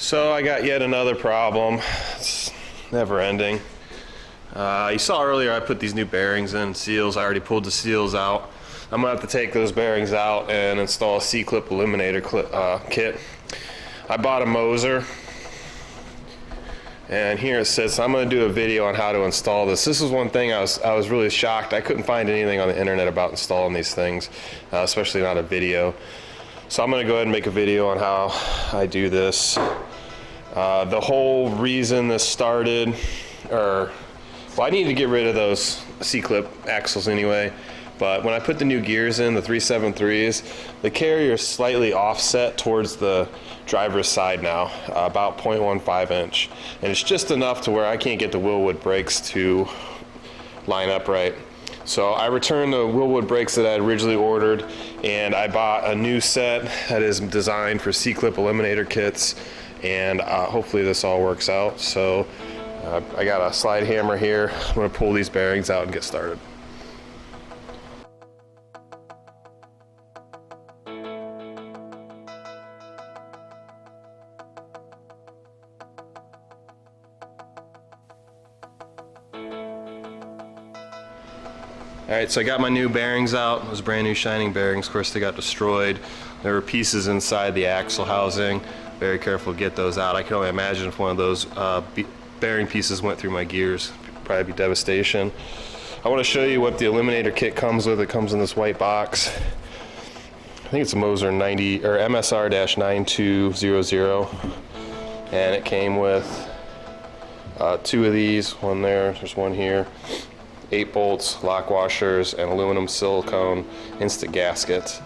So I got yet another problem. It's never ending. You saw earlier I put these new bearings in, seals. I already pulled the seals out. I'm gonna have to take those bearings out and install a C-clip eliminator kit. I bought a Moser, and here it says I'm gonna do a video on how to install this. This is one thing I was really shocked. I couldn't find anything on the internet about installing these things, especially not a video. So I'm gonna go ahead and make a video on how I do this. The whole reason this started, well, I needed to get rid of those C-clip axles anyway, but when I put the new gears in, the 373s, the carrier is slightly offset towards the driver's side now, about 0.15 inch. And it's just enough to where I can't get the Wilwood brakes to line up right. So I returned the Wilwood brakes that I had originally ordered, and I bought a new set that is designed for C-clip eliminator kits, and hopefully this all works out. So I got a slide hammer here. I'm going to pull these bearings out and get started. Alright, so I got my new bearings out. Those brand new shining bearings. Of course, they got destroyed. There were pieces inside the axle housing. Very careful to get those out. I can only imagine if one of those bearing pieces went through my gears. It'd probably be devastation. I want to show you what the eliminator kit comes with. It comes in this white box. I think it's a Moser 90 or MSR-9200, and it came with two of these. One there. There's one here. 8 bolts, lock washers, and aluminum silicone instant gaskets.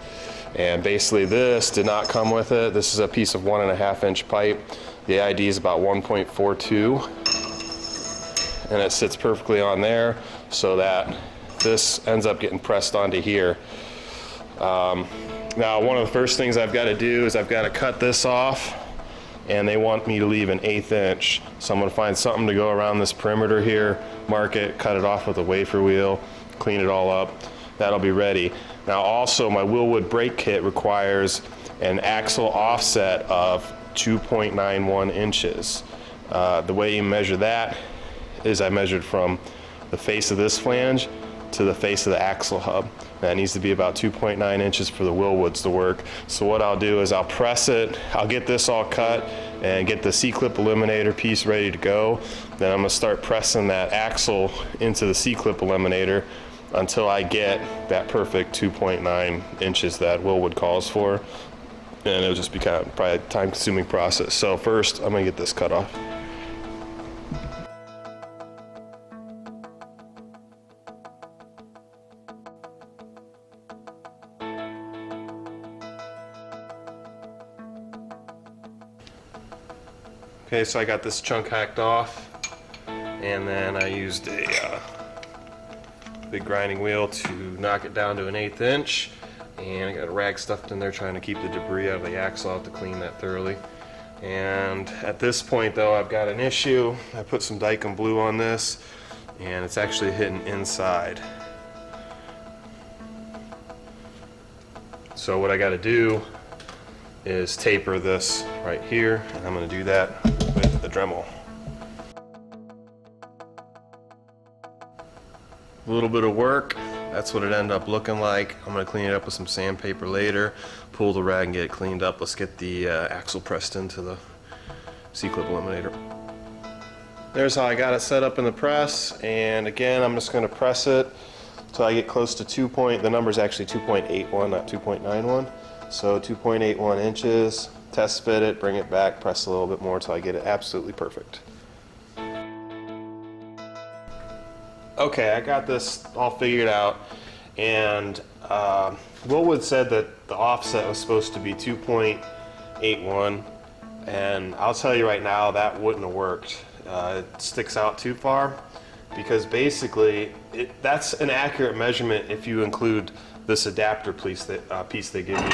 And basically this did not come with it. This is a piece of 1.5 inch pipe. The ID is about 1.42, and it sits perfectly on there so that this ends up getting pressed onto here. Now one of the first things I've got to do is I've got to cut this off, and they want me to leave an 1/8 inch. So I'm going to find something to go around this perimeter here, mark it, cut it off with a wafer wheel, clean it all up. That'll be ready. Now also my Wilwood brake kit requires an axle offset of 2.91 inches. The way you measure that is I measured from the face of this flange to the face of the axle hub. That needs to be about 2.9 inches for the Wilwoods to work. So what I'll do is I'll press it, I'll get this all cut and get the C-clip eliminator piece ready to go. Then I'm gonna start pressing that axle into the C-clip eliminator until I get that perfect 2.9 inches that Wilwood calls for. And it'll just be kind of probably a time-consuming process. So first, I'm gonna get this cut off. Okay, so I got this chunk hacked off, and then I used a big grinding wheel to knock it down to an 1/8 inch, and I got a rag stuffed in there trying to keep the debris out of the axle. I'll have to clean that thoroughly. And at this point though, I've got an issue. I put some Dykem Blue on this, and it's actually hitting inside. So what I got to do is taper this right here, and I'm going to do that with the Dremel. A little bit of work, that's what it ended up looking like. I'm going to clean it up with some sandpaper later, pull the rag and get it cleaned up. Let's get the axle pressed into the C-clip eliminator. There's how I got it set up in the press, and again I'm just going to press it until I get close to the number's actually 2.81, not 2.91. So 2.81 inches, test fit it, bring it back, press a little bit more until I get it absolutely perfect. Okay, I got this all figured out, and Wilwood said that the offset was supposed to be 2.81, and I'll tell you right now that wouldn't have worked. It sticks out too far, because basically that's an accurate measurement if you include this adapter piece they give you.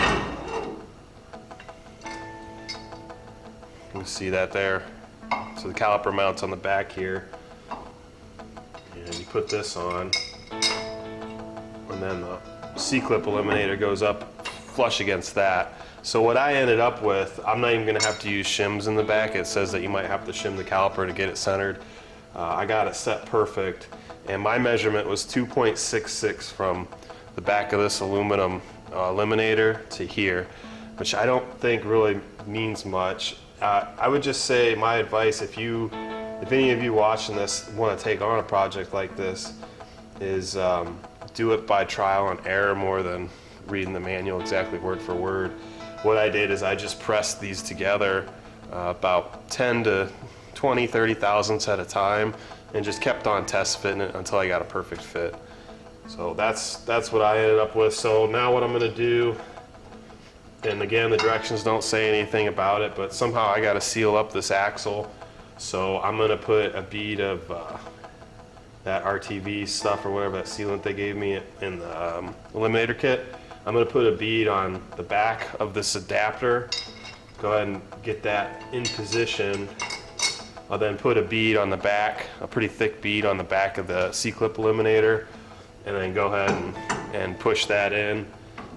You can see that there. So the caliper mounts on the back here, and you put this on, and then the C-clip eliminator goes up flush against that. So what I ended up with, I'm not even gonna have to use shims in the back. It says that you might have to shim the caliper to get it centered. I got it set perfect, and my measurement was 2.66 from the back of this aluminum eliminator to here, which I don't think really means much. I would just say my advice, if any of you watching this want to take on a project like this, is do it by trial and error more than reading the manual exactly word for word. What I did is I just pressed these together about 10 to 20, 30 thousandths at a time, and just kept on test fitting it until I got a perfect fit. So that's what I ended up with. So now what I'm gonna do, and again, the directions don't say anything about it, but somehow I gotta seal up this axle. So I'm gonna put a bead of that RTV stuff or whatever, that sealant they gave me in the eliminator kit. I'm gonna put a bead on the back of this adapter. Go ahead and get that in position. I'll then put a bead on the back, a pretty thick bead on the back of the C-clip eliminator, and then go ahead and push that in,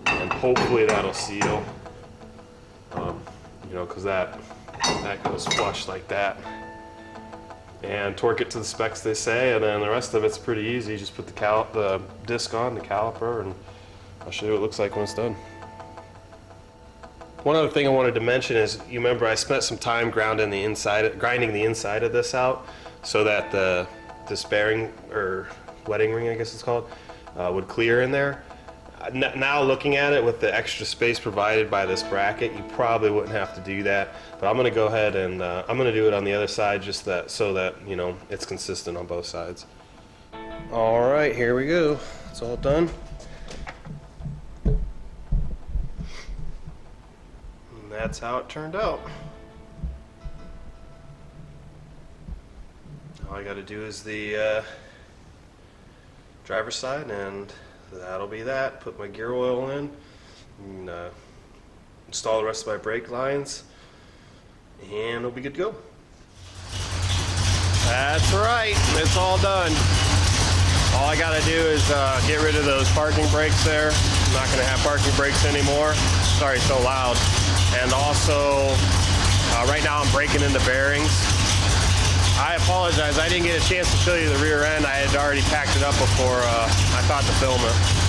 and hopefully that'll seal. You know, because that goes flush like that. And torque it to the specs they say, and then the rest of it's pretty easy. Just put the disc on, the caliper, and I'll show you what it looks like when it's done. One other thing I wanted to mention is, you remember I spent some time grinding the inside of this out so that this bearing, or wedding ring I guess it's called, would clear in there. Now looking at it with the extra space provided by this bracket, you probably wouldn't have to do that, but I'm going to go ahead and I'm going to do it on the other side, just so that you know it's consistent on both sides. All right, here we go. It's all done. And that's how it turned out. All I got to do is the driver's side, and that'll be that. Put my gear oil in, and install the rest of my brake lines, and it'll be good to go. That's right, it's all done. All I gotta do is get rid of those parking brakes there. I'm not gonna have parking brakes anymore. Sorry, it's so loud. And also, right now I'm breaking in the bearings. I apologize, I didn't get a chance to show you the rear end. I had already packed it up before I thought to film it.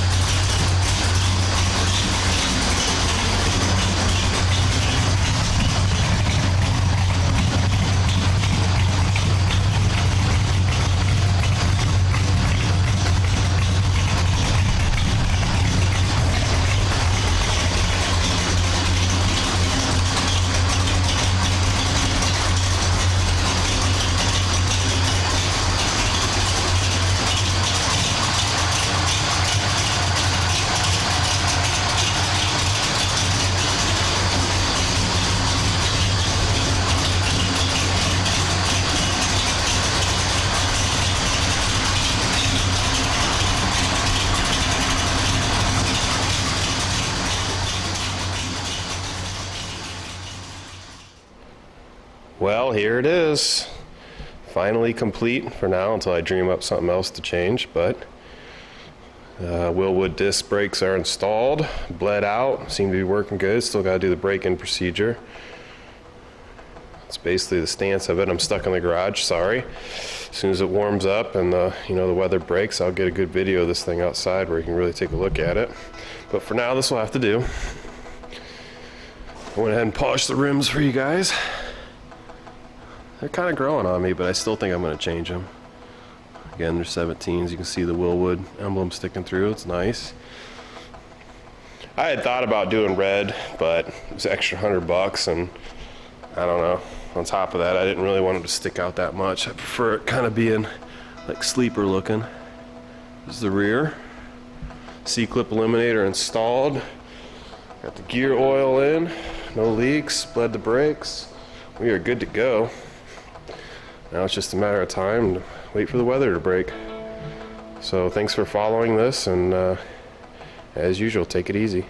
Well, here it is. Finally complete for now, until I dream up something else to change, but Wilwood disc brakes are installed, bled out, seem to be working good. Still got to do the break-in procedure. It's basically the stance of it. I'm stuck in the garage, sorry. As soon as it warms up and the weather breaks, I'll get a good video of this thing outside where you can really take a look at it. But for now, this will have to do. I went ahead and polished the rims for you guys. They're kind of growing on me, but I still think I'm going to change them. Again, they're 17s. You can see the Wilwood emblem sticking through. It's nice. I had thought about doing red, but it was an extra $100, and I don't know. On top of that, I didn't really want it to stick out that much. I prefer it kind of being like sleeper looking. This is the rear. C-clip eliminator installed. Got the gear oil in. No leaks. Bled the brakes. We are good to go. Now it's just a matter of time to wait for the weather to break. So thanks for following this, and as usual, take it easy.